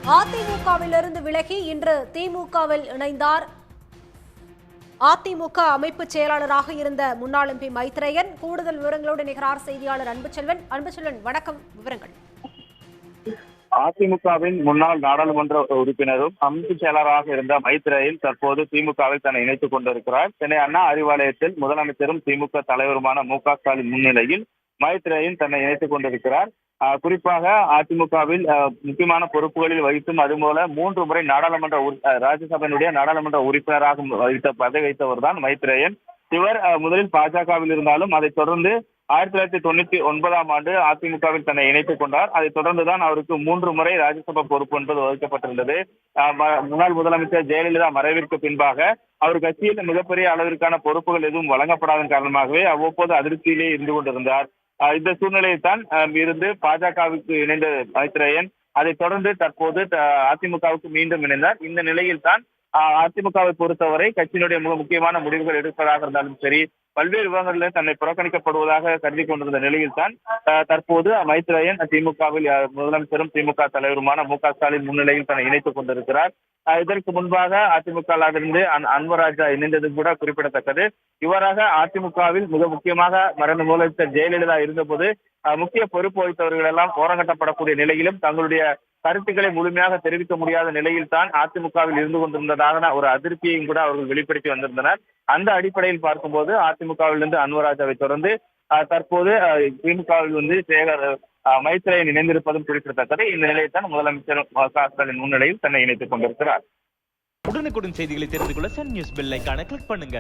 அதிமுகவிலிருந்து விலகி இன்று திமுகவில் இணைந்தார். அதிமுக அமைப்பு செயலாளராக இருந்த முன்னாள் எம்பி மைத்ரேயன். கூடுதல் விவரங்களோடு நிகரார் செய்தியாளர் அன்புச்செல்வன். அன்புச்செல்வன், வணக்கம். விவரங்கள். அதிமுகவின் முன்னாள் நாடாளுமன்ற உறுப்பினரும் அமைப்பு செயலராக இருந்த மைத்ரேயன் தற்போது திமுகவில் தன்னை இணைத்துக் கொண்டிருக்கிறார். சென்னை அண்ணா அறிவாலயத்தில் முதலமைச்சரும் திமுக தலைவருமான மு.க. ஸ்டாலின் முன்னிலையில் மைத்ரேயன் தன்னை இணைத்துக் கொண்டிருக்கிறார். குறிப்பாக அதிமுகவில் முக்கியமான பொறுப்புகளில் வகித்தும் அதுபோல 3 முறை ராஜ்யசபையினுடைய நாடாளுமன்ற உறுப்பினராக பதவி வைத்தவர் தான் மைத்ரேயன். இவர் முதலில் பாஜகவில் இருந்தாலும் அதைத் தொடர்ந்து 1999ஆம் ஆண்டு அதிமுகவில் தன்னை இணைத்துக் கொண்டார். அதைத் தொடர்ந்துதான் அவருக்கு 3 முறை ராஜ்யசபா பொறுப்பு என்பது வகிக்கப்பட்டிருந்தது. முன்னாள் முதலமைச்சர் ஜெயலலிதா மறைவிற்கு பின்பாக அவர் கட்சியில் மிகப்பெரிய அளவிற்கான பொறுப்புகள் எதுவும் வழங்கப்படாதன் காரணமாகவே அவ்வப்போது அதிருப்தியிலே இருந்து கொண்டிருந்தார். இந்த சூழ்நிலையில் தான் இருந்து பாஜகவுக்கு இணைந்த மைத்ரேயன் அதைத் தொடர்ந்து தற்போது அதிமுகவுக்கு மீண்டும் இணைந்தார். இந்த நிலையில் தான் அதிமுகவை பொறுத்தவரை கட்சியினுடைய முக்கியமான முடிவுகள் எடுப்பதாக இருந்தாலும் சரி, பல்வேறு விவகாரங்களில் தன்னை புறக்கணிக்கப்படுவதாக கருதி கொண்டிருந்த நிலையில் தான் தற்போது மைத்ரேயன் திமுகவில் முதலமைச்சரும் திமுக தலைவருமான மு.க. ஸ்டாலின் முன்னிலையில் தன்னை இணைத்துக் கொண்டிருக்கிறார். இதற்கு முன்பாக அதிமுகவிலிருந்து அன்வராஜா இணைந்தது கூட குறிப்பிடத்தக்கது. இவராக அதிமுகவில் மிக முக்கியமாக மறைந்த முதலமைச்சர் ஜெயலலிதா இருந்தபோது முக்கிய பொறுப்பு வகித்தவர்கள் எல்லாம் ஓரங்கட்டப்படக்கூடிய நிலையிலும் தங்களுடைய கருத்துக்களை முழுமையாக தெரிவிக்க முடியாத நிலையில் தான் அதிமுகவில் இருந்து கொண்டிருந்ததாக ஒரு அதிருப்தியையும் கூட அவர்கள் வெளிப்படுத்தி வந்திருந்தனர். அந்த அடிப்படையில் பார்க்கும்போது அதிமுகவிலிருந்து அன்வராஜாவை தொடர்ந்து தற்போது திமுகவில் மைத்ரேயன் இணைந்திருப்பதும் குறிப்பிடத்தக்கது. இந்த நிலையில் தான் முதலமைச்சர் மு.க. ஸ்டாலின் முன்னிலையில் தன்னை இணைத்துக் கொண்டிருக்கிறார். உடனுக்குடன் செய்திகளை தெரிந்து கொள்ள சன் நியூஸ் பெல் ஐகானை கிளிக் பண்ணுங்க.